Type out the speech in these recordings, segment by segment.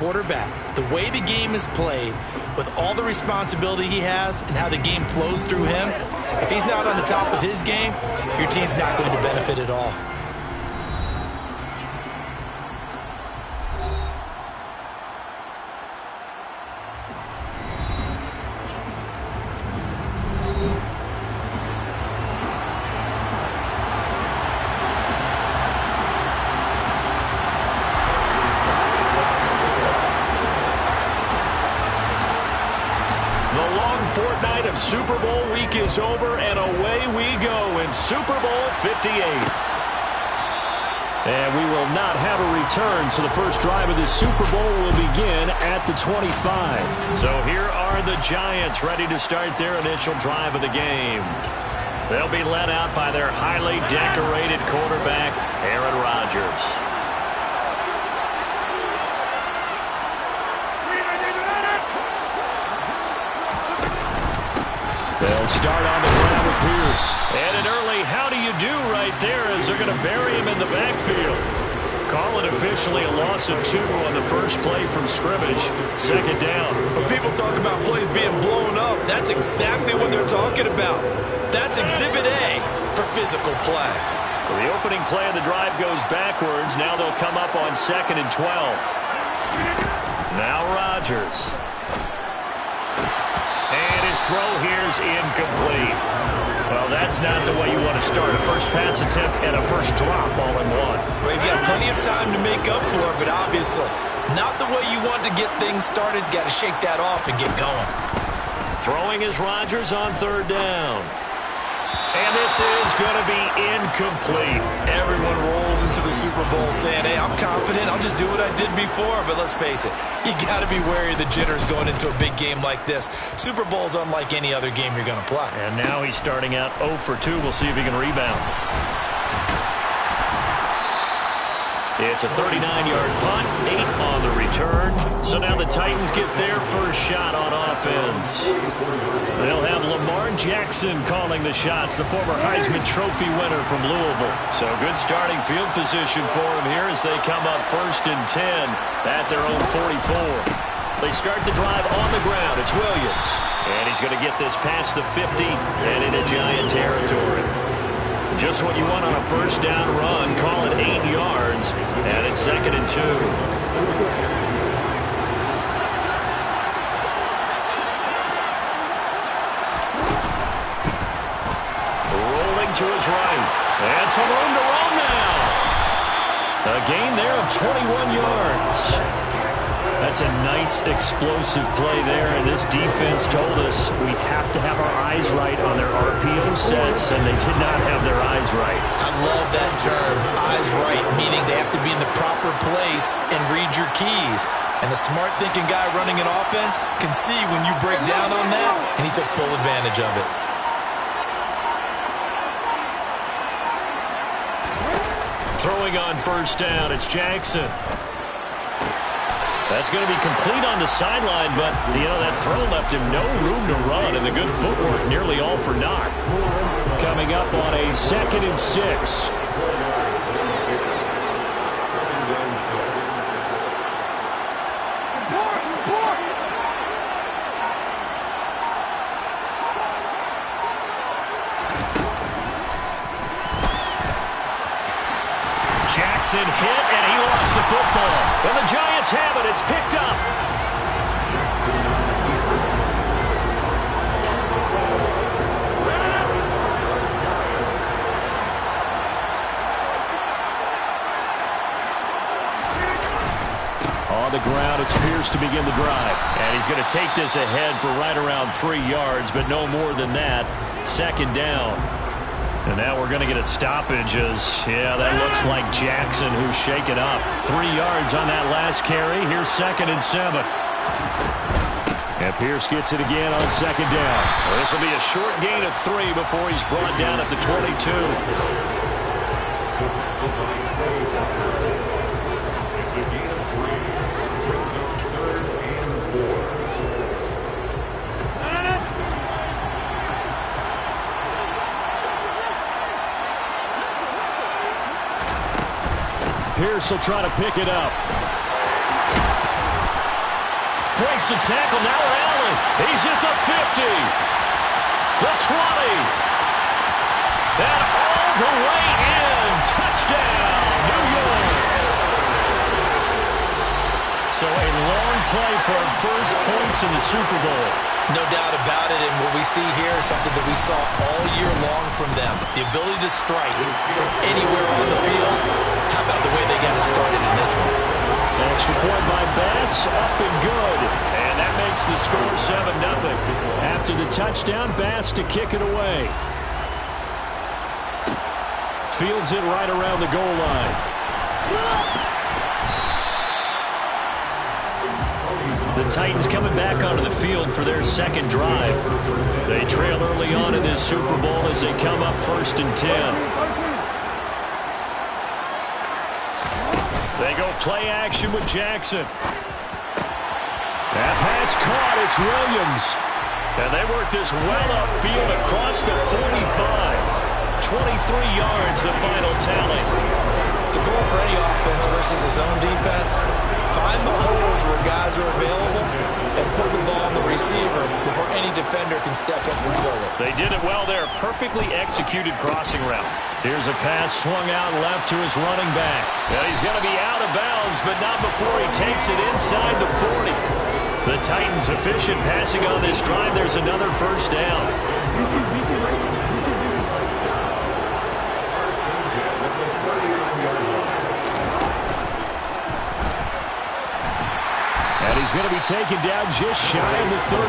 quarterback, the way the game is played, with all the responsibility he has and how the game flows through him, if he's not on the top of his game, your team's not going to benefit at all. Fortnight of Super Bowl week is over, and away we go in Super Bowl 58. And we will not have a return, so the first drive of this Super Bowl will begin at the 25. So here are the Giants ready to start their initial drive of the game. They'll be led out by their highly decorated quarterback, Aaron Rodgers. They'll start on the ground with Pierce. And an early how do you do right there as they're going to bury him in the backfield. Call it officially a loss of 2 on the first play from scrimmage. Second down. When people talk about plays being blown up, that's exactly what they're talking about. That's Exhibit A for physical play. So the opening play of the drive goes backwards. Now they'll come up on 2nd and 12. Now Rodgers. And his throw here's incomplete. Well, that's not the way you want to start a first pass attempt and a first drop all in one. Well, you've got plenty of time to make up for it, but obviously not the way you want to get things started. Got to shake that off and get going. Throwing is Rodgers on 3rd down. And this is going to be incomplete. Everyone rolls into the Super Bowl saying, hey, I'm confident. I'll just do what I did before. But let's face it, you got to be wary of the jitters going into a big game like this. Super Bowl's unlike any other game you're going to play. And now he's starting out 0 for 2. We'll see if he can rebound. It's a 39-yard punt, 8 on the return. So now the Titans get their first shot on offense. They'll have Lamar Jackson calling the shots, the former Heisman Trophy winner from Louisville. So good starting field position for him here as they come up 1st and 10 at their own 44. They start the drive on the ground. It's Williams. And he's going to get this past the 50 and into Giant territory. Just what you want on a first down run. Call it 8 yards. And it's 2nd and 2. Rolling to his right. And some room to run now. A gain there of 21 yards. That's a nice explosive play there, and this defense told us we have to have our eyes right on their RPO sets, and they did not have their eyes right. I love that term, eyes right, meaning they have to be in the proper place and read your keys. And the smart thinking guy running an offense can see when you break down on that, and he took full advantage of it. Throwing on first down, it's Jackson. That's going to be complete on the sideline, but, that throw left him no room to run, and the good footwork nearly all for naught. Coming up on a 2nd and 6. Jackson hit, and he lost the football. And the Giants have it. It's picked up. On the ground, it's Pierce to begin the drive. And he's going to take this ahead for right around 3 yards, but no more than that. 2nd down. And now we're going to get a stoppage as, that looks like Jackson who's shaken up. 3 yards on that last carry. Here's 2nd and 7. And Pierce gets it again on 2nd down. Well, this will be a short gain of 3 before he's brought down at the 22. Pierce will try to pick it up. breaks the tackle. Now Allen. He's at the 50. The 20. And all the way in. Touchdown, New York. So a long play for our first points in the Super Bowl. No doubt about it, and what we see here is something that we saw all year long from them. The ability to strike from anywhere on the field. How about the way they got it started in this one? Extra point by Bass, up and good. And that makes the score 7-0. After the touchdown, Bass to kick it away. Fields it right around the goal line. The Titans coming back onto the field for their second drive. They trail early on in this Super Bowl as they come up 1st and 10. They go play action with Jackson. That pass caught. It's Williams. And they work this well upfield across the 45. 23 yards, the final tally. The goal for any offense versus his own defense, find the holes where guys are available and put the ball on the receiver before any defender can step up and fill it. They did it well there. Perfectly executed crossing route. Here's a pass swung out left to his running back. And he's going to be out of bounds, but not before he takes it inside the 40. The Titans efficient passing on this drive. There's another first down. And he's going to be taken down just shy of the 35.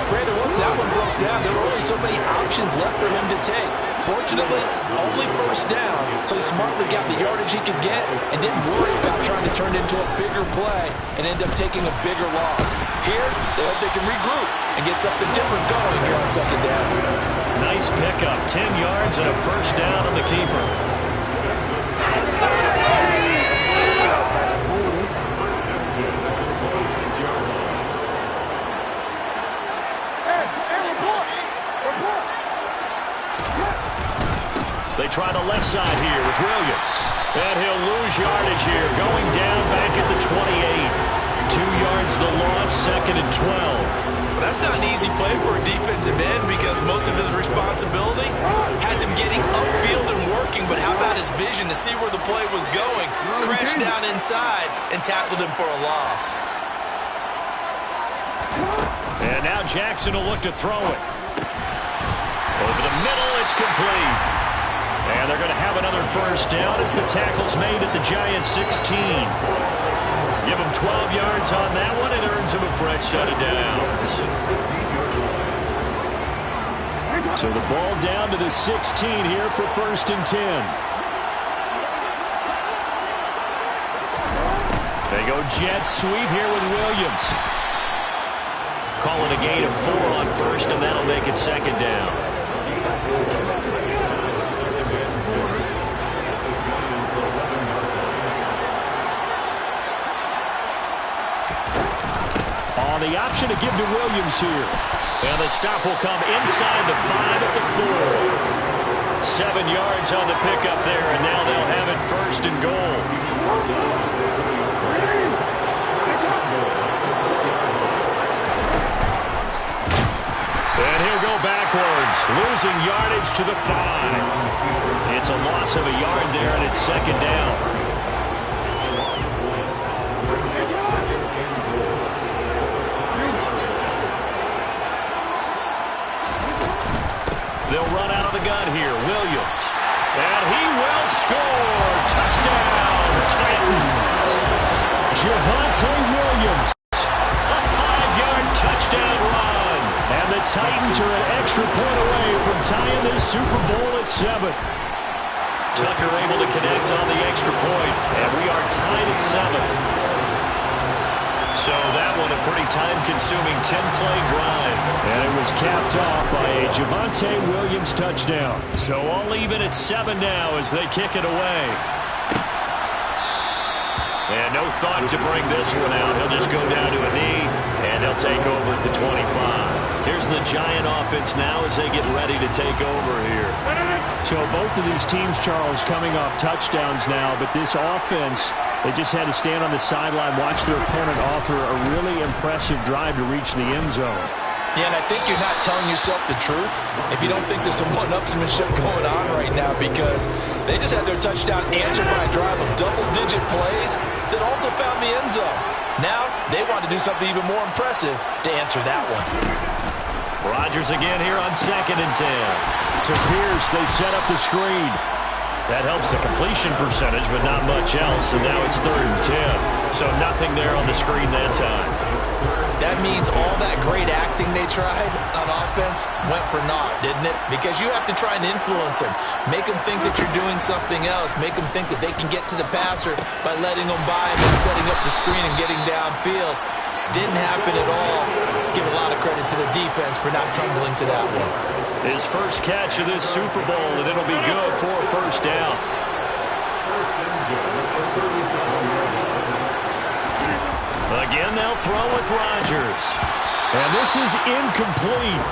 Brandon, once that one broke down, there were only so many options left for him to take. Fortunately, only first down, so he smartly got the yardage he could get and didn't worry about trying to turn it into a bigger play and end up taking a bigger loss. Here, they hope they can regroup and get something different going here on second down. Nice pickup, 10 yards and a first down on the keeper. They try the left side here with Williams. And he'll lose yardage here, going down back at the 28. 2 yards the loss, 2nd and 12. Well, that's not an easy play for a defensive end because most of his responsibility has him getting upfield and working, but how about his vision to see where the play was going, crashed down inside, and tackled him for a loss. And now Jackson will look to throw it. Over the middle, it's complete. And they're going to have another first down as the tackle's made at the Giants 16. Give him 12 yards on that one and earns him a fresh set of downs. So the ball down to the 16 here for 1st and 10. They go jet sweep here with Williams. Call it a gain of 4 on 1st, and that'll make it 2nd down. The option to give to Williams here. And the stop will come inside the 5 at the 4. 7 yards on the pickup there, and now they'll have it 1st and goal. And he'll go backwards, losing yardage to the 5. It's a loss of a yard there, and it's 2nd down. They'll run out of the gun here. Williams. And he will score. Touchdown, Titans. Javonte Williams. A 5-yard touchdown run. And the Titans are an extra point away from tying this Super Bowl at 7. Tucker able to connect on the extra point. And we are tied at 7. So that one a pretty time-consuming 10-play drive. And it was capped off by a Javonte Williams touchdown. So all even at 7 now as they kick it away. And no thought to bring this one out. He'll just go down to a knee, and they'll take over at the 25. Here's the Giant offense now as they get ready to take over here. So both of these teams, Charles, coming off touchdowns now, but this offense They just had to stand on the sideline, watch their opponent offer a really impressive drive to reach the end zone. Yeah, and I think you're not telling yourself the truth if you don't think there's some one-upsmanship going on right now, because they just had their touchdown answered by a drive of double-digit plays that also found the end zone. Now they want to do something even more impressive to answer that one. Rodgers again here on 2nd and 10. To Pierce, they set up the screen. That helps the completion percentage, but not much else, and now it's 3rd and 10. So nothing there on the screen that time. That means all that great acting they tried on offense went for naught, didn't it? Because you have to try and influence them. Make them think that you're doing something else. Make them think that they can get to the passer by letting them by him and setting up the screen and getting downfield. Didn't happen at all. Give a lot of credit to the defense for not tumbling to that one. His first catch of this Super Bowl, and it'll be good for a first down. Again, they'll throw with Rodgers. And this is incomplete.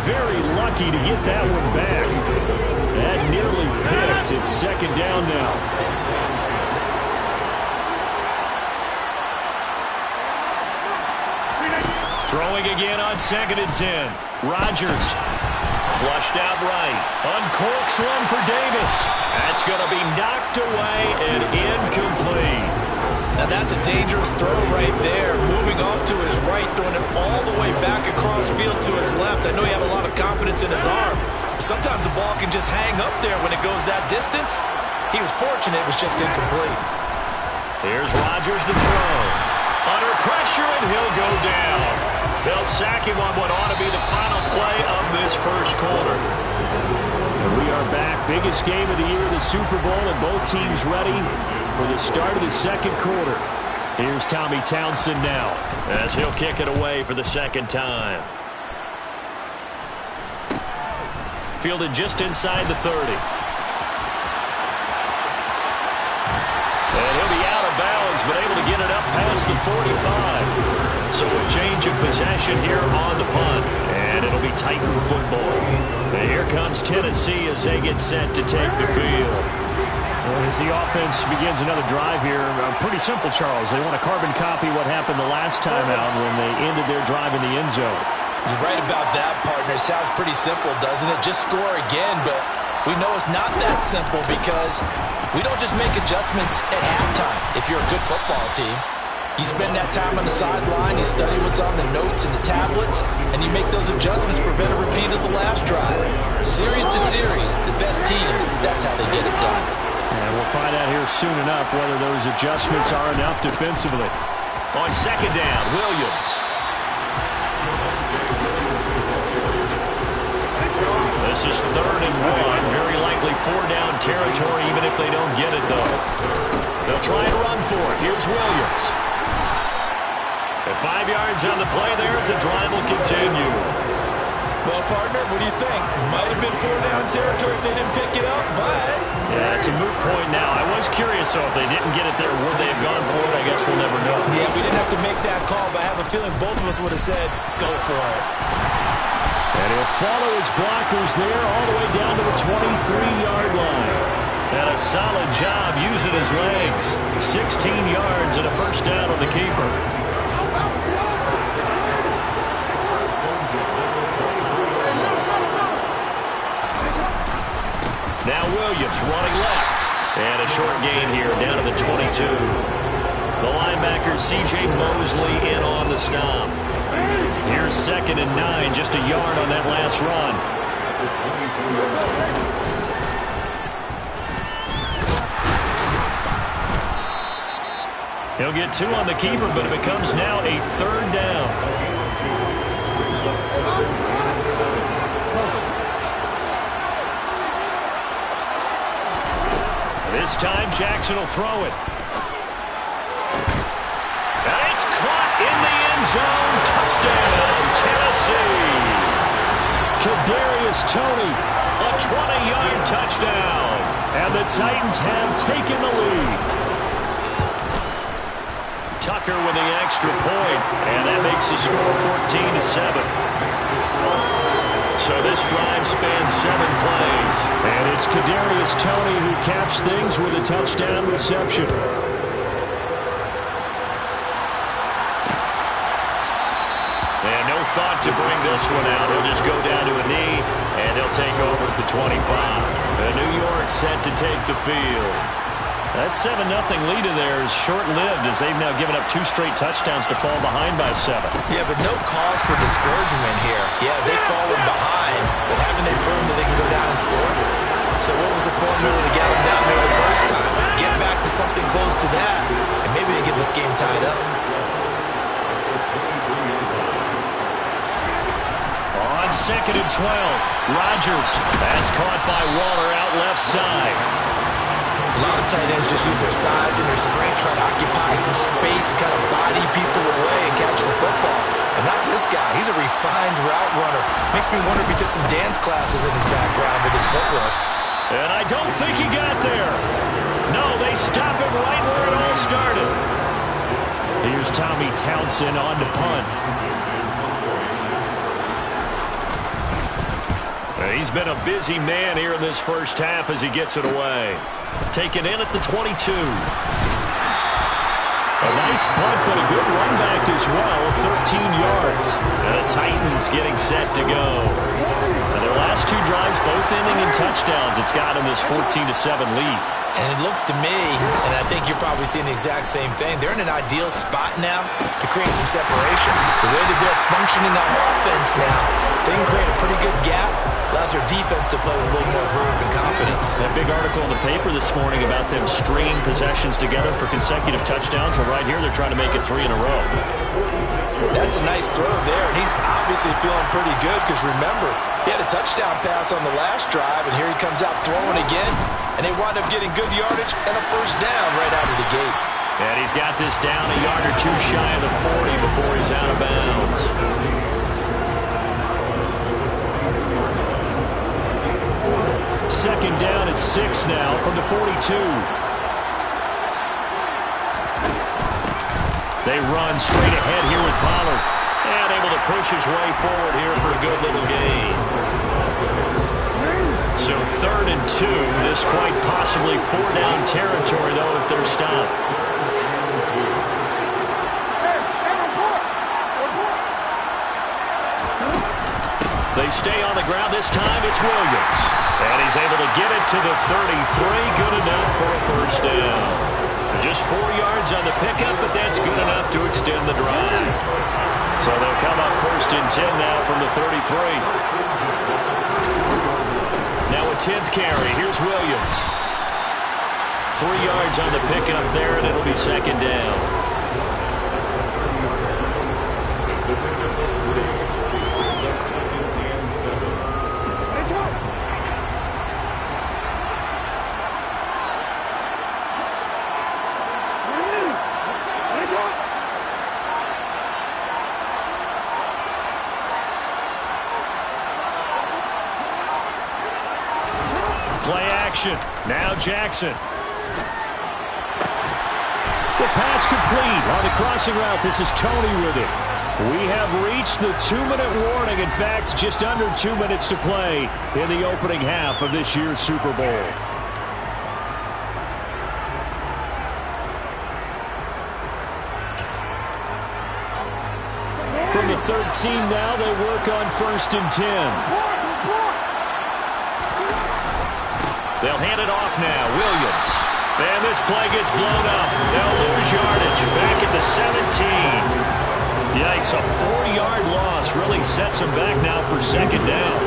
Very lucky to get that one back. That nearly picked. It's 2nd down now. Throwing again on 2nd and 10. Rodgers. Flushed out right. Uncorks one for Davis. That's going to be knocked away and incomplete. Now that's a dangerous throw right there. Moving off to his right, throwing it all the way back across field to his left. I know he had a lot of confidence in his arm. Sometimes the ball can just hang up there when it goes that distance. He was fortunate it was just incomplete. Here's Rodgers to throw. Under pressure, and he'll go down. They'll sack him on what ought to be the final play of this first quarter. And we are back. Biggest game of the year, the Super Bowl, and both teams ready for the start of the second quarter. Here's Tommy Townsend now as he'll kick it away for the second time. Fielded just inside the 30. And he'll be out of bounds, but able to get it up past the 45. So a change of possession here on the punt. And it'll be Titan football. And here comes Tennessee as they get set to take the field. As the offense begins another drive here, pretty simple, Charles. They want to carbon copy what happened the last time out when they ended their drive in the end zone. You're right about that, partner. Sounds pretty simple, doesn't it? Just score again, but we know it's not that simple because we don't just make adjustments at halftime if you're a good football team. You spend that time on the sideline, you study what's on the notes and the tablets, and you make those adjustments, prevent a repeat of the last drive. Series to series, the best teams, that's how they get it done. And we'll find out here soon enough whether those adjustments are enough defensively. On 2nd down, Williams. This is 3rd and 1. Very likely 4-down territory, even if they don't get it, though. They'll try and run for it. Here's Williams. At 5 yards on the play there, it's a drive will continue. Well, partner, what do you think? Might have been 4-down territory if they didn't pick it up, but... Yeah, it's a moot point now. I was curious, so if they didn't get it there, would they have gone for it? I guess we'll never know. Yeah, we didn't have to make that call, but I have a feeling both of us would have said, go for it. And he'll follow his blockers there all the way down to the 23-yard line. And a solid job using his legs. 16 yards and a first down on the keeper. Now Williams running left. And a short gain here down to the 22. The linebacker C.J. Mosley in on the stop. Here's 2nd and 9, just a yard on that last run. He'll get 2 on the keeper, but it becomes now a 3rd down. This time Jackson will throw it. And it's caught in the end zone. Touchdown, Tennessee. Kadarius Toney, a 20-yard touchdown. And the Titans have taken the lead. Tucker with the extra point, and that makes the score 14-7. So this drive spans 7 plays. And it's Kadarius Toney who caps things with a touchdown reception. thought to bring this one out. He'll just go down to a knee, and he'll take over at the 25. New York set to take the field. That 7-0 lead of theirs short-lived as they've now given up 2 straight touchdowns to fall behind by 7. Yeah, but no cause for discouragement here. Yeah, they've fallen behind, but haven't they proven that they can go down and score? So what was the formula to get them down there the first time? Get back to something close to that, and maybe they get this game tied up. On 2nd and 12, Rodgers. That's caught by Waller out left side. A lot of tight ends just use their size and their strength, trying to occupy some space and kind of body people away and catch the football. And not this guy. He's a refined route runner. Makes me wonder if he took some dance classes in his background with his footwork. And I don't think he got there. No, they stop him right where it all started. Here's Tommy Townsend on to punt. He's been a busy man here in this first half as he gets it away. Taken in at the 22. A nice punt, but a good run back as well, 13 yards. And the Titans getting set to go. And their last 2 drives, both ending in touchdowns. It's got them this 14-7 lead. And it looks to me, and I think you're probably seeing the exact same thing, they're in an ideal spot now to create some separation. The way that they're functioning on offense now, they can create a pretty good gap. Allows their defense to play with a little more verve and confidence. That big article in the paper this morning about them stringing possessions together for consecutive touchdowns. Well, right here, they're trying to make it 3 in a row. That's a nice throw there, and he's obviously feeling pretty good because, remember, he had a touchdown pass on the last drive, and here he comes out throwing again, and they wind up getting good yardage and a first down right out of the gate. And he's got this down a yard or 2 shy of the 40 before he's out of bounds. Second down at 6 now from the 42. They run straight ahead here with Pollard. And able to push his way forward here for a good little gain. So 3rd and 2. This quite possibly 4-down territory, though, if they're stopped. They stay on the ground. This time it's Williams. And he's able to get it to the 33. Good enough for a first down. Just 4 yards on the pickup, but that's good enough to extend the drive. So they'll come up 1st and 10 now from the 33. Now a 10th carry. Here's Williams. 3 yards on the pickup there, and it'll be 2nd down. Play action. Now Jackson. The pass complete on the crossing route. This is Tony with it. We have reached the 2-minute warning. In fact, just under 2 minutes to play in the opening half of this year's Super Bowl. From the 13 now, they work on 1st and 10. They'll hand it off now. Williams. And this play gets blown up. They'll lose yardage. Back at the 17. Yikes, a 4-yard loss really sets them back now for 2nd down.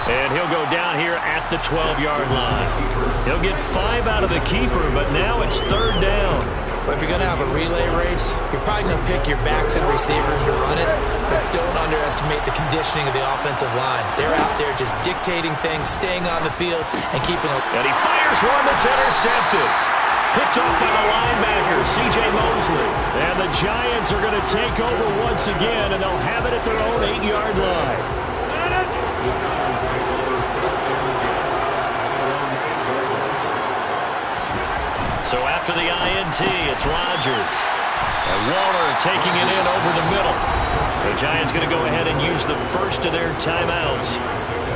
And he'll go down here at the 12-yard line. He'll get 5 out of the keeper, but now it's 3rd down. But if you're going to have a relay race, you're probably going to pick your backs and receivers to run it, but don't underestimate the conditioning of the offensive line. They're out there just dictating things, staying on the field, and keeping it. And he fires one that's intercepted. Picked off by the linebacker, C.J. Mosley. And the Giants are going to take over once again, and they'll have it at their own 8-yard line. So after the INT, it's Rodgers. And Waller taking it in over the middle. The Giants going to go ahead and use the first of their timeouts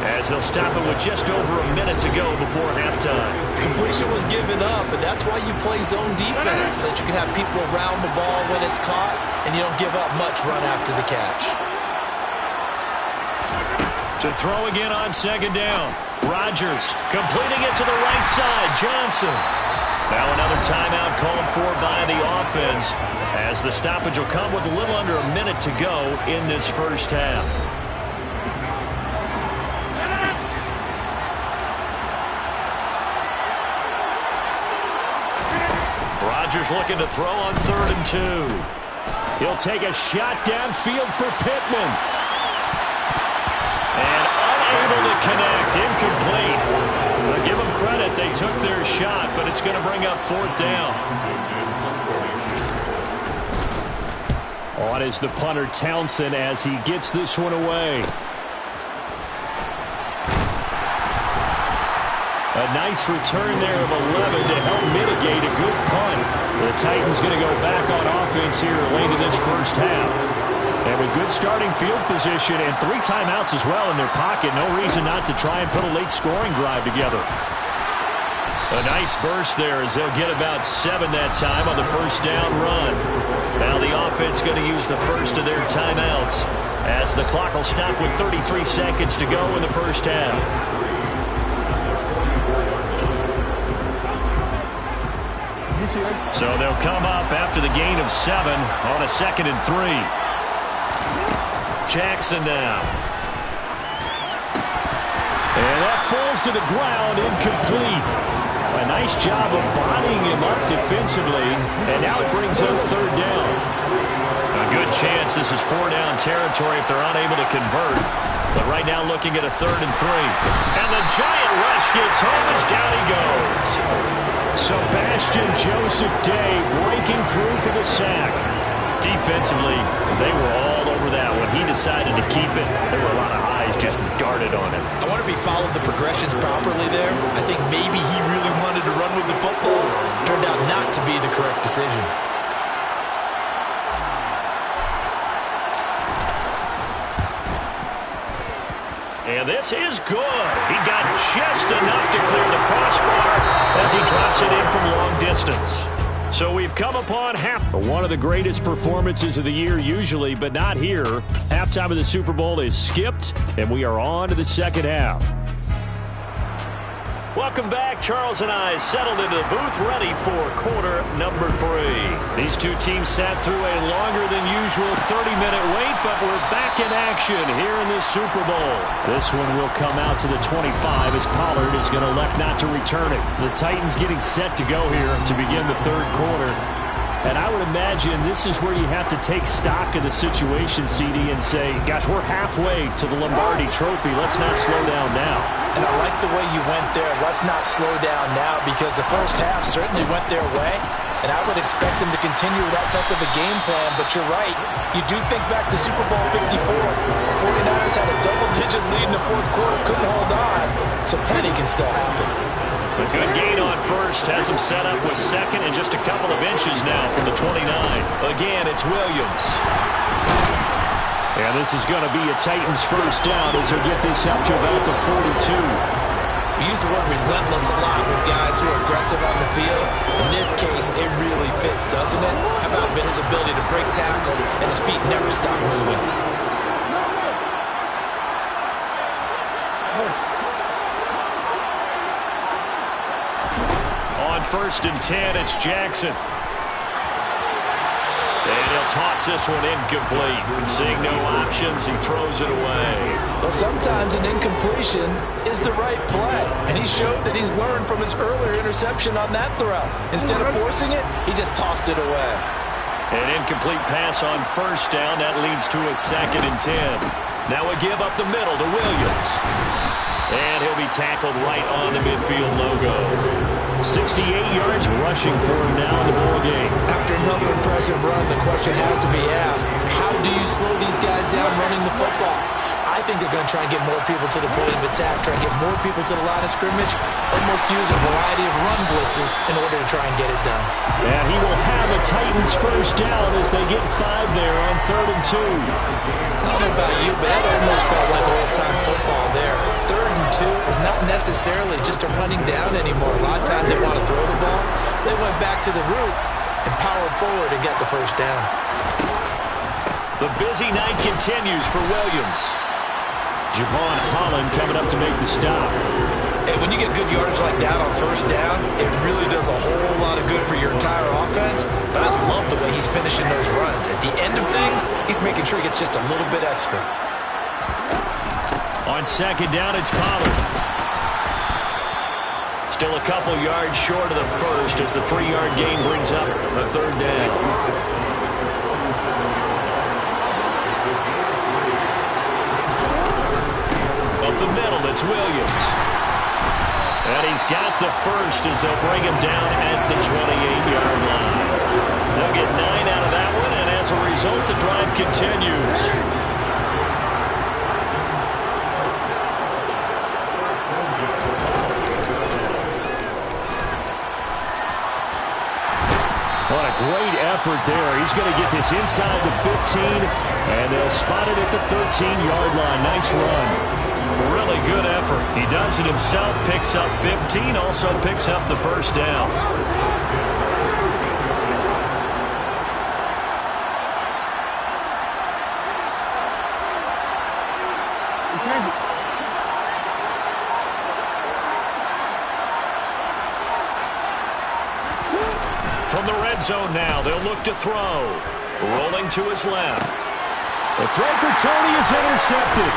as as they'll stop it with just over a minute to go before halftime. Completion was given up, and that's why you play zone defense, so that you can have people around the ball when it's caught, and you don't give up much run after the catch. To throw again on second down. Rodgers completing it to the right side. Johnson. Now another timeout called for by the offense, as the stoppage will come with a little under a minute to go in this first half. Rodgers looking to throw on 3rd and 2. He'll take a shot downfield for Pittman. And unable to connect, incomplete. I'll give them credit, they took their shot, but it's going to bring up 4th down. On is the punter Townsend as he gets this one away. A nice return there of 11 to help mitigate a good punt. The Titans going to go back on offense here late in this first half. They have a good starting field position and 3 timeouts as well in their pocket. No reason not to try and put a late scoring drive together. A nice burst there as they'll get about 7 that time on the first down run. Now the offense going to use the first of their timeouts as the clock will stop with 33 seconds to go in the first half. So they'll come up after the gain of 7 on a 2nd and 3. Jackson now. And that falls to the ground, incomplete. A nice job of bodying him up defensively, and now it brings up 3rd down. A good chance this is 4-down territory if they're unable to convert. But right now looking at a 3rd and 3. And the giant rush gets home as down he goes. Sebastian Joseph Day breaking through for the sack. Defensively, they were all over that. When he decided to keep it, there were a lot of eyes just darted on him. I wonder if he followed the progressions properly there. I think maybe he really wanted to run with the football. Turned out not to be the correct decision. And this is good. He got just enough to clear the crossbar as he drops it in from long distance. So we've come upon one of the greatest performances of the year usually, but not here. Halftime of the Super Bowl is skipped, and we are on to the second half. Welcome back. Charles and I settled into the booth ready for quarter number 3. These two teams sat through a longer than usual 30-minute wait, but we're back in action here in the Super Bowl. This one will come out to the 25 as Pollard is going to elect not to return it. The Titans getting set to go here to begin the 3rd quarter. And I would imagine this is where you have to take stock of the situation, CD, and say, gosh, we're halfway to the Lombardi Trophy. Let's not slow down now. And I like the way you went there. Let's not slow down now, because the first half certainly went their way. And I would expect them to continue with that type of a game plan. But you're right. You do think back to Super Bowl 54. The 49ers had a double-digit lead in the 4th quarter, couldn't hold on. So plenty can still happen. A good gain on first has him set up with 2nd and just a couple of inches now from the 29. Again, it's Williams. And this is going to be a Titans first down as they'll get this up to about the 42. We use the word relentless a lot with guys who are aggressive on the field. In this case, it really fits, doesn't it? How about his ability to break tackles and his feet never stop moving? On 1st and 10, it's Jackson. And he'll toss this one incomplete. Seeing no options, he throws it away. Well, sometimes an incompletion is the right play. And he showed that he's learned from his earlier interception on that throw. Instead of forcing it, he just tossed it away. An incomplete pass on 1st down. That leads to a 2nd and 10. Now a give up the middle to Williams. And he'll be tackled right on the midfield logo. 68 yards rushing for him now in the ball game. After another impressive run, the question has to be asked, how do you slow these guys down running the football? I think they're going to try and get more people to the point of attack, try and get more people to the line of scrimmage, almost use a variety of run blitzes in order to try and get it done. And he will have a Titans first down as they get 5 there on 3rd and 2. I don't know about you, but that almost felt like old-time football there. 3rd and too, is not necessarily just a running down anymore. A lot of times they want to throw the ball. They went back to the roots and powered forward and get the first down. The busy night continues for Williams. Javon Holland coming up to make the stop. Hey, when you get good yardage like that on first down, it really does a whole lot of good for your entire offense. But I love the way he's finishing those runs. At the end of things, he's making sure he gets just a little bit extra. On second down, it's Pollard. Still a couple yards short of the first as the 3-yard gain brings up the third down. Up the middle, it's Williams. And he's got the first as they'll bring him down at the 28-yard line. They'll get 9 out of that one, and as a result, the drive continues. What a great effort there. He's going to get this inside the 15, and they'll spot it at the 13-yard line. Nice run. Really good effort. He does it himself, picks up 15, also picks up the first down. From the red zone now, they'll look to throw. Rolling to his left. The throw for Tony is intercepted.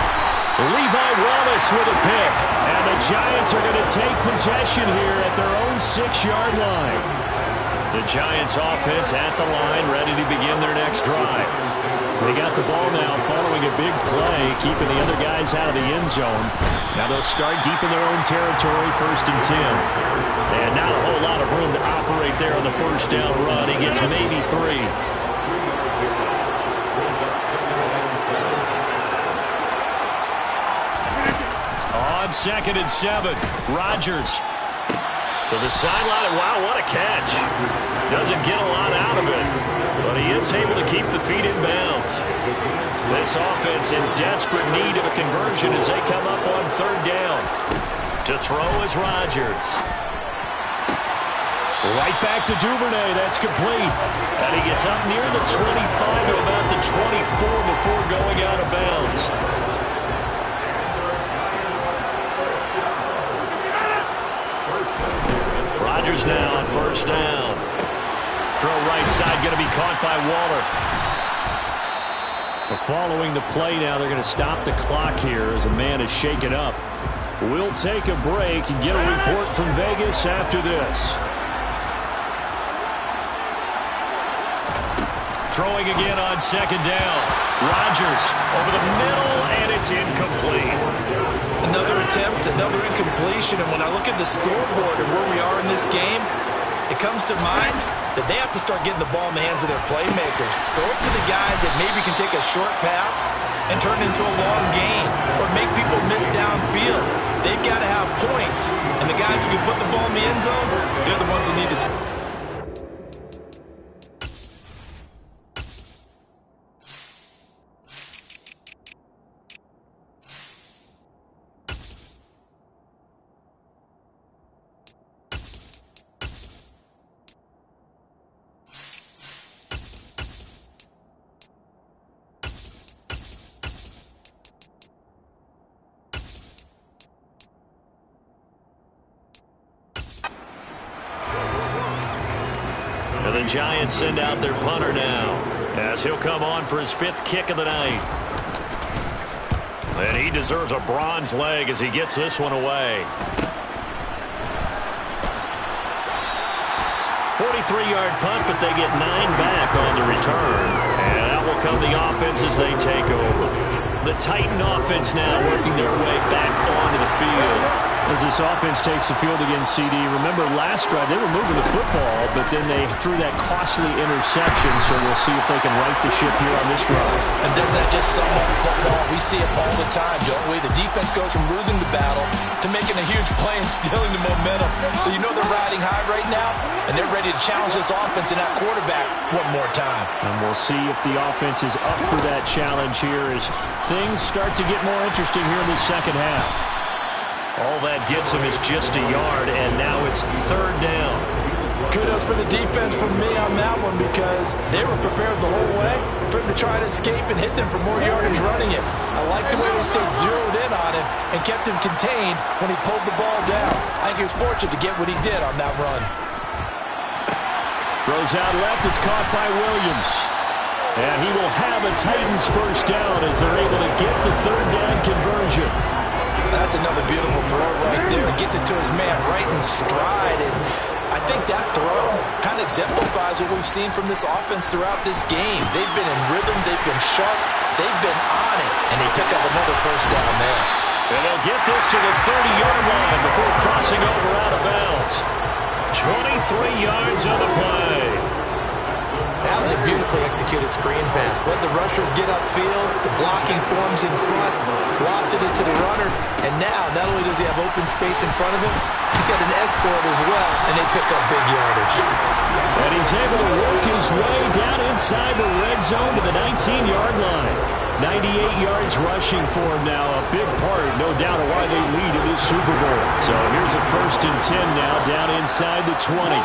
Levi Wallace with a pick. And the Giants are going to take possession here at their own 6-yard line. The Giants offense at the line, ready to begin their next drive. They got the ball now following a big play, keeping the other guys out of the end zone. Now they'll start deep in their own territory, 1st and 10. And not a whole lot of room to operate there on the first down run. He gets maybe 3. On 2nd and 7, Rodgers to the sideline. Wow, what a catch. Doesn't get a lot out of it, but he is able to keep the feet in bounds. This offense in desperate need of a conversion as they come up on 3rd down. To throw is Rodgers. Right back to Duvernay. That's complete. And he gets up near the 25 to about the 24 before going out of bounds. Rodgers now on 1st down. Throw right side, going to be caught by Waller. Following the play now, they're going to stop the clock here as a man is shaken up. We'll take a break and get a report from Vegas after this. Throwing again on 2nd down. Rodgers over the middle, and it's incomplete. Another attempt, another incompletion, and when I look at the scoreboard and where we are in this game, it comes to mind that they have to start getting the ball in the hands of their playmakers. Throw it to the guys that maybe can take a short pass and turn it into a long gain or make people miss downfield. They've got to have points, and the guys who can put the ball in the end zone, they're the ones who need to take. And the Giants send out their punter now as he'll come on for his 5th kick of the night. And he deserves a bronze leg as he gets this one away. 43-yard punt, but they get 9 back on the return. And out will come the offense as they take over. The Titan offense now working their way back onto the field. As this offense takes the field against CD, remember last drive they were moving the football, but then they threw that costly interception, so we'll see if they can right the ship here on this drive. And does that just sum up football? We see it all the time, don't we? The defense goes from losing the battle to making a huge play and stealing the momentum. So you know they're riding high right now, and they're ready to challenge this offense and that quarterback one more time. And we'll see if the offense is up for that challenge here as things start to get more interesting here in the second half. All that gets him is just a yard, and now it's third down. Kudos for the defense from me on that one because they were prepared the whole way for him to try to escape and hit them for more yardage running it. I like the way they stayed zeroed in on him and kept him contained when he pulled the ball down. I think he was fortunate to get what he did on that run. Throws out left. It's caught by Williams. And he will have a Titans first down as they're able to get the third down conversion. That's another beautiful throw right there. Gets it to his man right in stride. And I think that throw kind of exemplifies what we've seen from this offense throughout this game. They've been in rhythm. They've been sharp. They've been on it. And they pick up another first down there. And they'll get this to the 30-yard line before crossing over out of bounds. 23 yards on the play. That was a beautifully executed screen pass. Let the rushers get upfield. The blocking forms in front. Lofted it to the runner. And now, not only does he have open space in front of him, he's got an escort as well, and they pick up big yardage. And he's able to work his way down inside the red zone to the 19-yard line. 98 yards rushing for him now. A big part, no doubt, of why they lead in this Super Bowl. So here's a 1st and 10 now down inside the 20.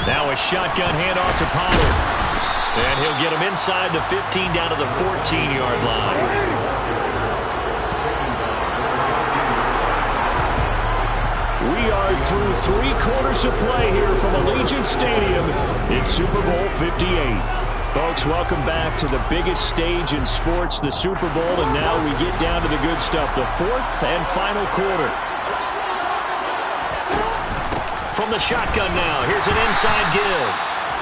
Now a shotgun handoff to Pollard. And he'll get him inside the 15 down to the 14-yard line. We are through 3 quarters of play here from Allegiant Stadium. It's Super Bowl 58. Folks, welcome back to the biggest stage in sports, the Super Bowl. And now we get down to the good stuff, the 4th and final quarter. From the shotgun now, here's an inside give.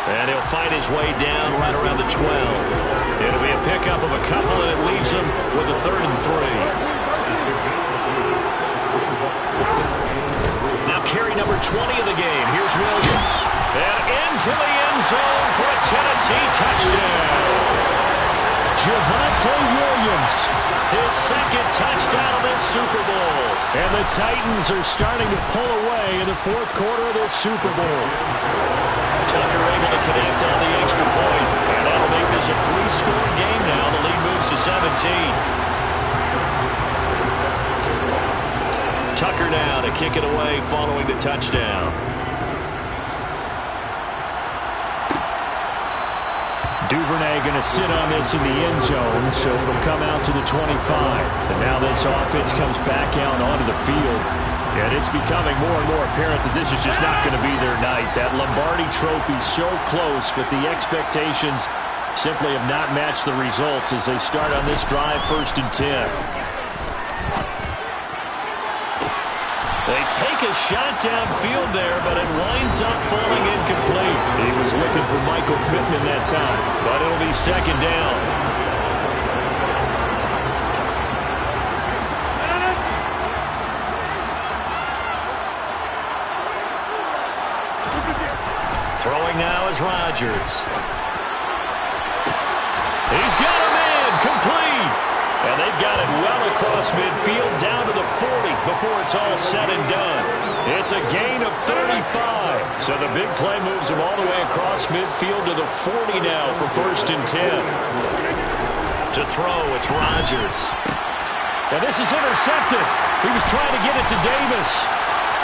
And he'll fight his way down right around the 12. It'll be a pickup of a couple, and it leaves him with a 3rd and 3. Now carry number 20 of the game. Here's Williams. And into the end zone for a Tennessee touchdown. Javonte Williams. His 2nd touchdown of this Super Bowl. And the Titans are starting to pull away in the 4th quarter of this Super Bowl. Tucker able to connect on the extra point. And that'll make this a 3-score game now. The lead moves to 17. Tucker now to kick it away following the touchdown. Duvernay going to sit on this in the end zone, so it'll come out to the 25. And now this offense comes back out onto the field. And it's becoming more and more apparent that this is just not going to be their night. That Lombardi Trophy so close, but the expectations simply have not matched the results as they start on this drive 1st and 10. They take a shot downfield there, but it winds up falling incomplete. He was looking for Michael Pittman that time. But it'll be 2nd down. Throwing now is Rodgers. He's got a man complete. And they've got it well across midfield down to the 40 before it's all said and done. It's a gain of 35. So the big play moves him all the way across midfield to the 40 now for 1st and 10. To throw, it's Rodgers. And this is intercepted. He was trying to get it to Davis.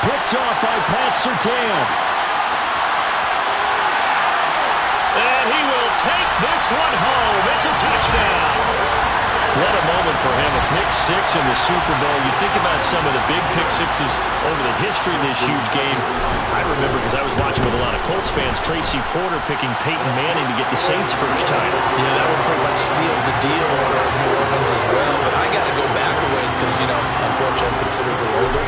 Picked off by Pat Surtain. And he will take this one home. It's a touchdown. What a moment for him, a pick 6 in the Super Bowl. You think about some of the big pick sixes over the history of this huge game. I remember because I was watching with a lot of Colts fans, Tracy Porter picking Peyton Manning to get the Saints' first title. Yeah, that one pretty much sealed the deal for New Orleans as well. But I got to go back a ways because, unfortunately I'm considerably older.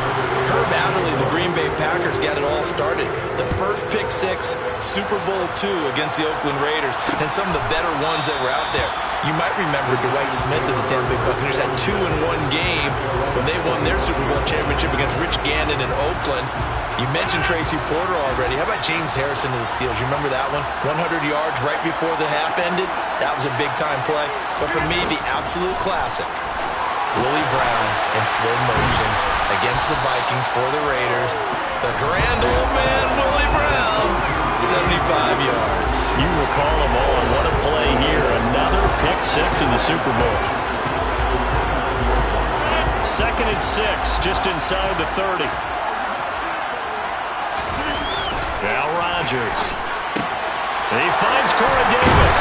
Herb Adderley, the Green Bay Packers, got it all started. The first pick 6, Super Bowl II against the Oakland Raiders, and some of the better ones that were out there. You might remember Dwight Smith of the Tampa Bay Buccaneers had 2 in one game when they won their Super Bowl championship against Rich Gannon in Oakland. You mentioned Tracy Porter already. How about James Harrison of the Steelers? You remember that one? 100 yards right before the half ended. That was a big-time play. But for me, the absolute classic, Willie Brown in slow motion against the Vikings for the Raiders. The grand old man, Willie Brown, 75 yards. You recall them all. What a play here. Another pick 6 in the Super Bowl. 2nd and 6, just inside the 30. Now Rodgers. He finds Corey Davis.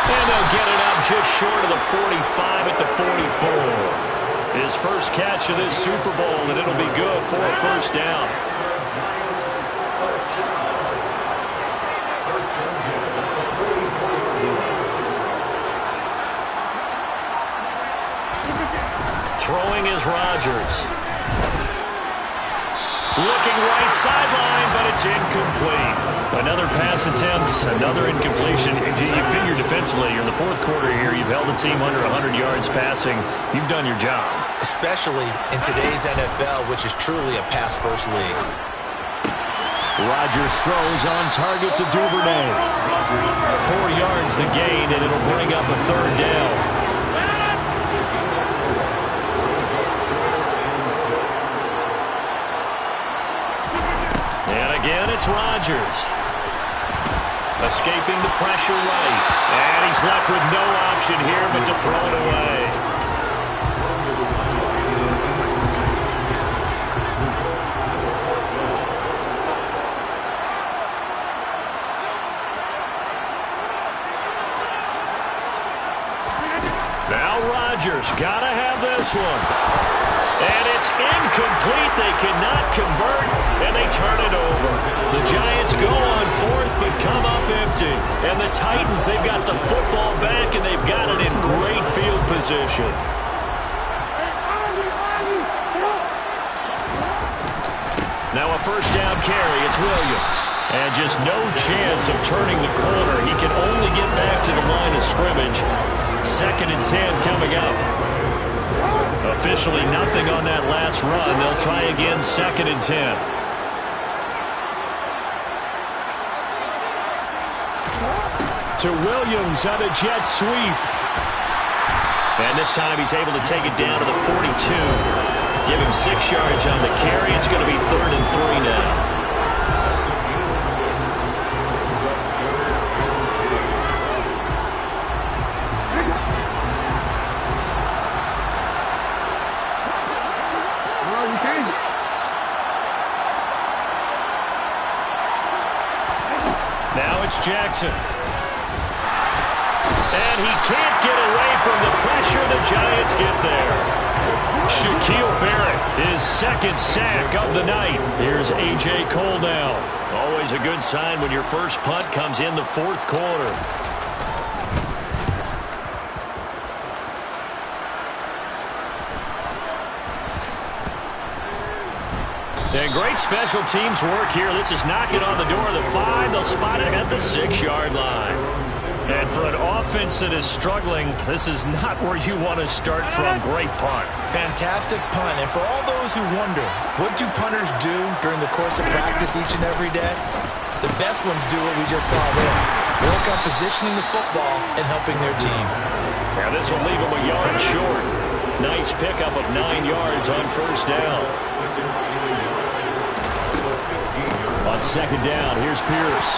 And they'll get it up just short of the 45 at the 44. His first catch of this Super Bowl, and it'll be good for a first down. Throwing is Rodgers. Looking right sideline, but it's incomplete. Another pass attempt, another incompletion. You figure defensively, you're in the fourth quarter here. You've held the team under 100 yards passing. You've done your job. Especially in today's NFL, which is truly a pass-first league. Rodgers throws on target to Duvernay. 4 yards the gain, and it'll bring up a third down. Again, it's Rodgers. Escaping the pressure right. And he's left with no option here but to throw it away. Now Rodgers, gotta have this one. And it's incomplete. They cannot convert, and they turn it over. The Giants go on fourth, but come up empty. And the Titans, they've got the football back, and they've got it in great field position. Now a first down carry. It's Williams. And just no chance of turning the corner. He can only get back to the line of scrimmage. 2nd and 10 coming up. Officially nothing on that last run. They'll try again 2nd and 10. To Williams on a jet sweep. And this time he's able to take it down to the 42. Give him 6 yards on the carry. It's going to be 3rd and 3 now. Now it's Jackson. And he can't get away from the pressure. The Giants get there. Shaquille Barrett, his 2nd sack of the night. Here's A.J. Cole now. Always a good sign when your first punt comes in the fourth quarter. And great special teams work here. This is knocking on the door of the 5. They'll spot it at the 6-yard line. And for an offense that is struggling, this is not where you want to start from. Great punt. Fantastic punt. And for all those who wonder, what do punters do during the course of practice each and every day? The best ones do what we just saw there. Work on positioning the football and helping their team. Now this will leave them a yard short. Nice pickup of 9 yards on first down. On 2nd down, here's Pierce.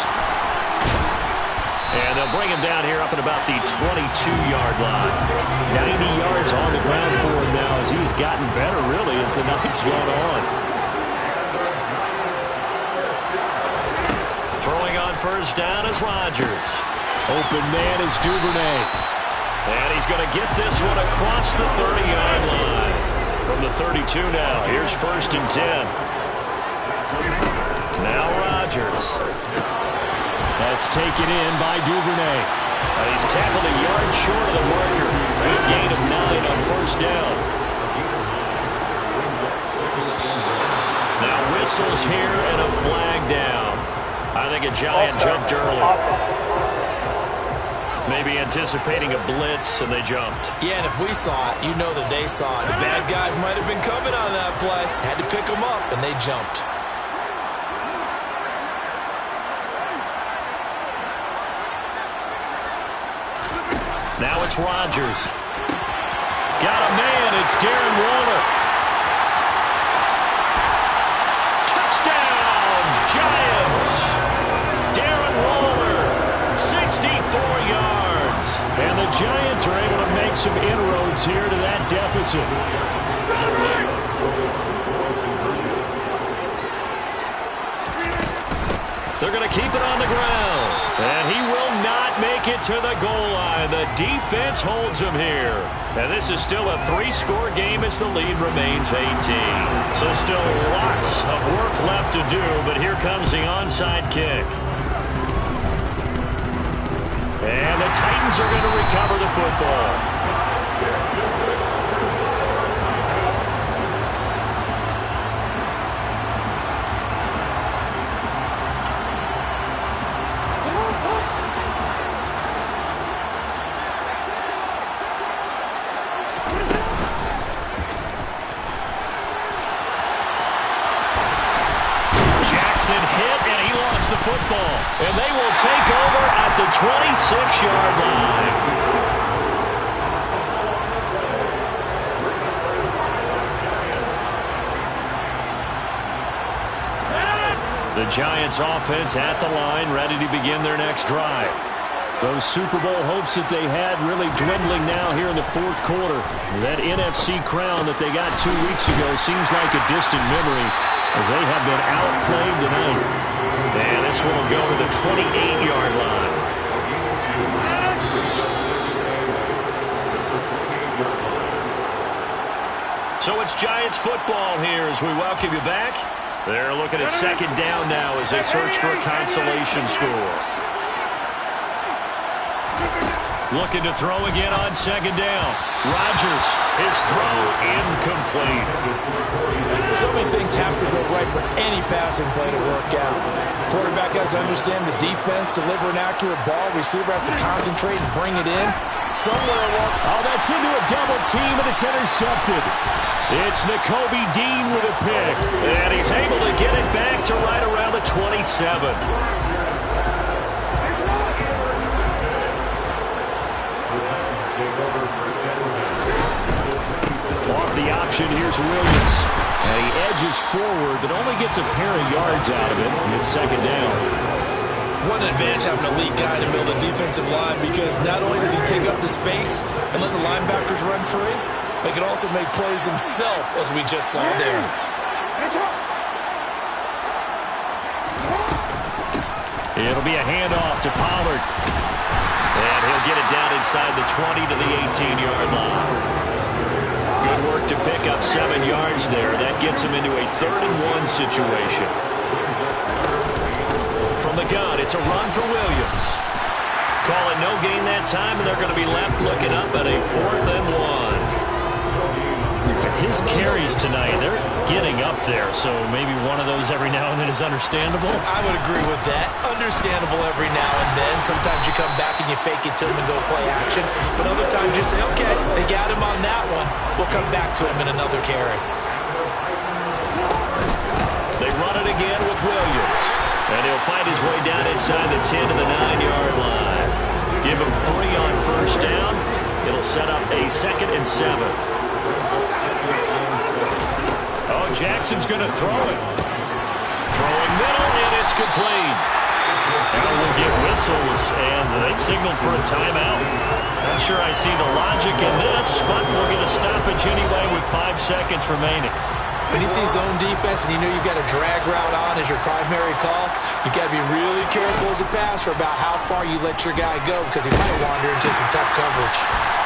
And they'll bring him down here up at about the 22-yard line. 90 yards on the ground for him now as he's gotten better, really, as the night's gone on. Throwing on first down is Rodgers. Open man is Duvernay. And he's going to get this one across the 30-yard line. From the 32 now, here's 1st and 10. Now Rodgers. That's taken in by Duvernay. He's tackled a yard short of the marker. Good gain of 9 on first down. Now whistles here and a flag down. I think a Giant jumped early. Maybe anticipating a blitz, and they jumped. Yeah, and if we saw it, you know that they saw it. The bad guys might have been coming on that play. Had to pick them up, and they jumped. Now it's Rodgers. Got a man. It's Darren Waller. Touchdown, Giants. Darren Waller, 64 yards. And the Giants are able to make some inroads here to that deficit. They're going to keep it on the ground. And he will not make it to the goal line. The defense holds him here. And this is still a 3-score game as the lead remains 18. So still lots of work left to do, but here comes the onside kick. And the Titans are going to recover the football. Football, and they will take over at the 26-yard line. The Giants offense at the line, ready to begin their next drive. Those Super Bowl hopes that they had really dwindling now here in the fourth quarter. That NFC crown that they got 2 weeks ago seems like a distant memory as they have been outplayed tonight. And this one will go to the 28-yard line. So it's Giants football here as we welcome you back. They're looking at second down now as they search for a consolation score. Looking to throw again on second down. Rodgers, his throw incomplete. So many things have to go right for any passing play to work out. Quarterback has to understand the defense, deliver an accurate ball. Receiver has to concentrate and bring it in. Somewhere along. Oh, that's into a double team, and it's intercepted. It's Nakobe Dean with a pick. And he's able to get it back to right around the 27. Off the option, here's Williams. And he edges forward, but only gets a pair of yards out of it. And it's second down. What an advantage having a lead guy in the middle of the defensive line, because not only does he take up the space and let the linebackers run free, but he can also make plays himself, as we just saw there. It'll be a handoff to Pollard. And he'll get it down inside the 20 to the 18-yard line. Good work to pick up 7 yards there. That gets him into a 3rd-and-1 situation. From the gun, it's a run for Williams. Call it no gain that time, and they're going to be left looking up at a 4th-and-1. His carries tonight, they're getting up there, so maybe one of those every now and then is understandable. I would agree with that. Understandable every now and then. Sometimes you come back and you fake it to him and go play action. But other times you say, okay, they got him on that one. We'll come back to him in another carry. They run it again with Williams. And he'll fight his way down inside the 10 to the 9-yard line. Give him 3 on first down. It'll set up a 2nd and 7. Oh, Jackson's going to throw it. Throwing middle, and it's complete. Now we'll get whistles, and they signaled for a timeout. Not sure I see the logic in this, but we'll get a stoppage anyway with 5 seconds remaining. When you see zone defense and you know you've got a drag route on as your primary call, you've got to be really careful as a passer about how far you let your guy go, because he might wander into some tough coverage.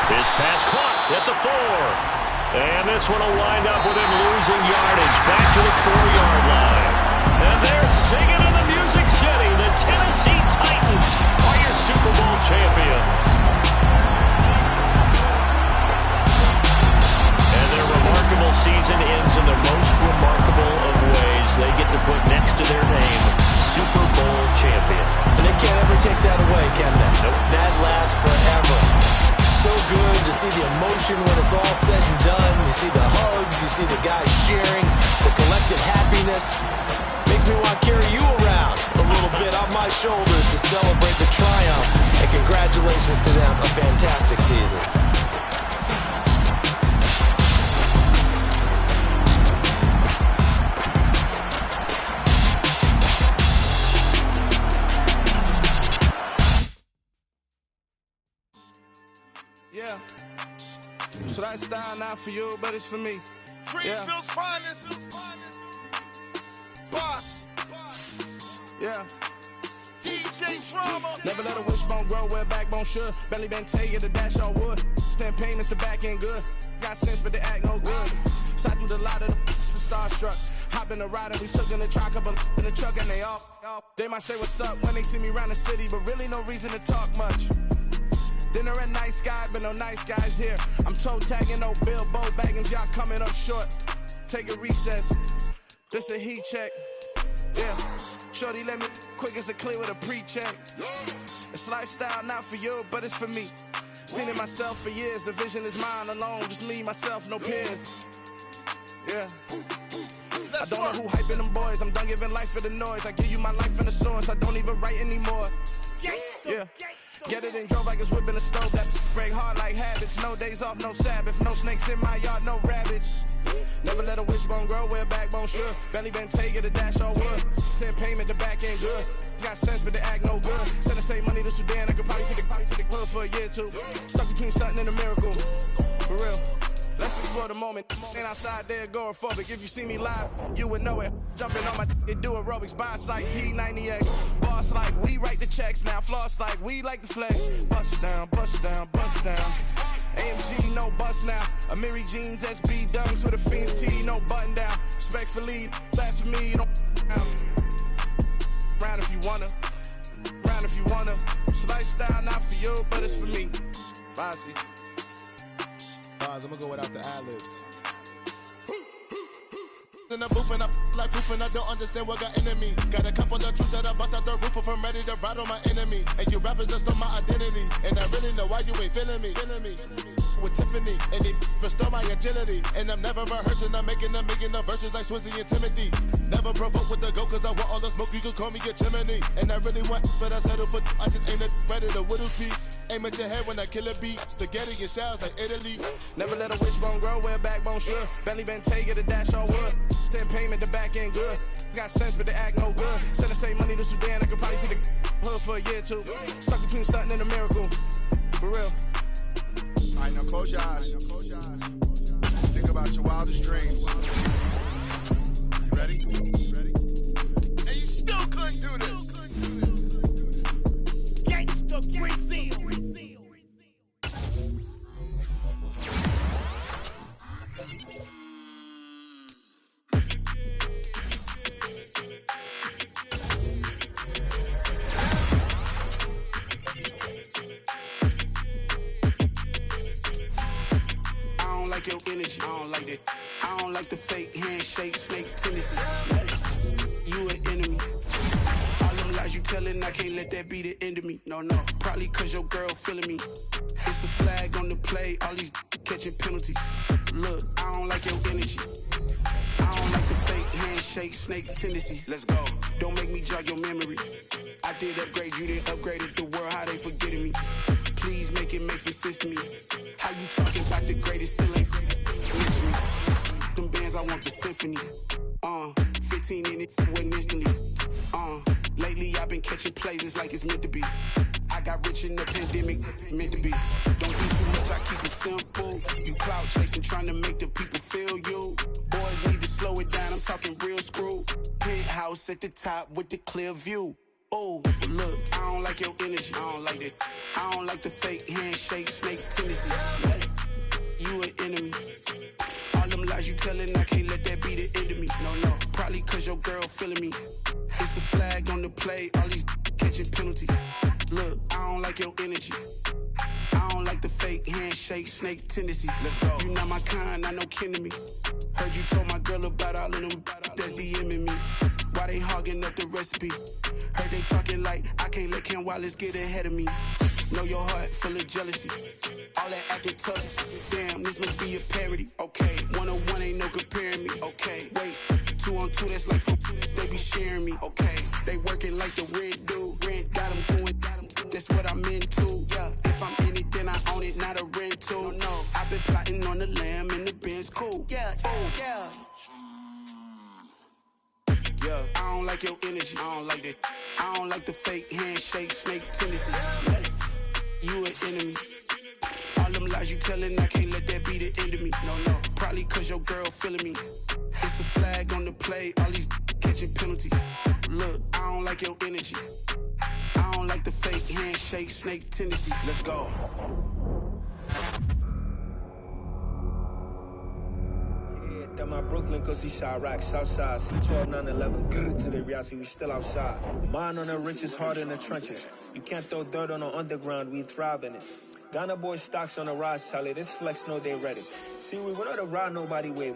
This pass caught at the 4. And this one will wind up with him losing yardage back to the 4-yard line. And they're singing in the Music City. The Tennessee Titans are your Super Bowl champions. And their remarkable season ends in the most remarkable of ways. They get to put next to their name, Super Bowl champion. And they can't ever take that away, can they? Nope. That lasts forever. So good to see the emotion when it's all said and done. You see the hugs, you see the guys sharing, the collective happiness. Makes me want to carry you around a little bit on my shoulders to celebrate the triumph. And congratulations to them, a fantastic season. Yeah. So that style not for you, but it's for me. Greenville's finest. Boss. Yeah. DJ Drama. Never let a wishbone grow where backbone should. Belly been take it, the dash all wood. 10 payments, the back end good. Got sense, but they act no good. Side through the lot of the starstruck. Hop in the ride and we took in the truck up in the truck and they all. They might say what's up when they see me around the city, but really no reason to talk much. Dinner at nice guy, but no nice guys here. I'm toe tagging, no Bilbo bagging, y'all coming up short. Take a recess. This a heat check. Yeah. Shorty let me quick as a clear with a pre-check. It's lifestyle, not for you, but it's for me. Seen it myself for years. The vision is mine alone. Just me, myself, no peers. Yeah. I don't know who hyping them boys. I'm done giving life for the noise. I give you my life in the source. I don't even write anymore. Yeah. Get it and drove like it's whipping a stove. That break hard like habits. No days off, no Sabbath. No snakes in my yard, no rabbits. Never let a wishbone grow where backbone should. Belly been take it, the dash all wood. 10 payment, the back end good. Got sense, but they act no good. Send the same money to Sudan. I could probably take the hood for a year or two. Stuck between stunting and a miracle. For real. Let's explore the moment. Ain't outside there agoraphobic. If you see me live, you would know it. Jumping on my and do aerobics. Boss like P90X. Boss like we write the checks now. Floss like we like the flex. Bust down, bust down, bust down. AMG, no bust now. Amiri jeans, SB dunks with a Fiends T, no button down. Respectfully, that's for me, you don't round if you wanna. Round if you wanna. It's lifestyle, not for you, but it's for me. Bossy. Bars, I'm gonna go without the ad-libs. In the booth and I like proof and I don't understand what got into me. Got a couple of truths that I bust out the roof if I'm ready to ride on my enemy. And you rappers just on my identity. And I really know why you ain't feeling me. With Tiffany and they restore my agility. And I'm never rehearsing, I'm making a million of verses like Swizzy and Timothy. Never provoke with the go cause I want all the smoke, you can call me a chimney. And I really want, but I settle for I just ain't ready to whittle speed. Aim at your head when I kill a beat. Spaghetti and shells like Italy. Never let a wishbone grow where backbone should. Belly been take it, the dash all wood. 10 payment, the back end good. Got sense, but they act no good. Send the same money to Sudan, I could probably take the hood for a year or two. Stuck between stunting and a miracle. For real. Alright, now close your eyes. Think about your wildest dreams. You ready? And you still couldn't do this. Gangsta Brazil. Your energy, I don't like that. I don't like the fake handshake, snake tendency. You an enemy. All them lies you telling, I can't let that be the end of me. No, probably cause your girl feeling me. It's a flag on the play, all these catching penalties. Look, I don't like your energy. I don't like the fake handshake, snake tendency. Let's go. Don't make me jog your memory. I did upgrade, you didn't upgrade it. The world, how they forgetting me. Please make it make some sense to me. How you talking about the greatest still ain't mention me. Them bands, I want the symphony. 15 in it, wasn't instantly. Lately I've been catching plays, it's like it's meant to be. I got rich in the pandemic, meant to be. Don't do too much, I keep it simple. You clout chasing, trying to make the people feel you. Boys need to slow it down, I'm talking real screw. Penthouse at the top with the clear view. Oh, look, I don't like your energy. I don't like that. I don't like the fake handshake, snake tendency. You an enemy. All them lies you telling, I can't let that be the end of me. No, probably cause your girl feeling me. It's a flag on the play, all these catching penalties. Look, I don't like your energy. I don't like the fake handshake, snake tendency. Let's go. You not my kind, not no kin to me. Heard you told my girl about all of them that's DMing me. Why they hogging up the recipe? Heard they talking like I can't let Ken Wallace get ahead of me. Know your heart full of jealousy. All that acting tough. Damn, this must be a parody. Okay, 101 ain't no comparing me. Okay, wait, 2 on 2 that's like 4. They be sharing me. Okay, they working like the red dude. Rent got them going. That's what I'm into. Yeah, if I'm in it, then I own it, not a rental. No, I've been plotting on the lamb and the Benz cool. Yeah, yeah. Yeah, I don't like your energy. I don't like that. I don't like the fake handshake, snake tendency. You an enemy. All them lies you telling, I can't let that be the end of me. No, probably cause your girl feeling me. It's a flag on the play, all these catching penalties. Look, I don't like your energy. I don't like the fake handshake, snake tendency. Let's go. At my Brooklyn, cause he shot rock, Southside, C12, 911, grrr to the reality, we still outside. Mine on the riches, hard in the trenches. You can't throw dirt on the underground, we thrive in it. Ghana boy stocks on the rise, Charlie, this flex know they ready. See, we went on to ride nobody way.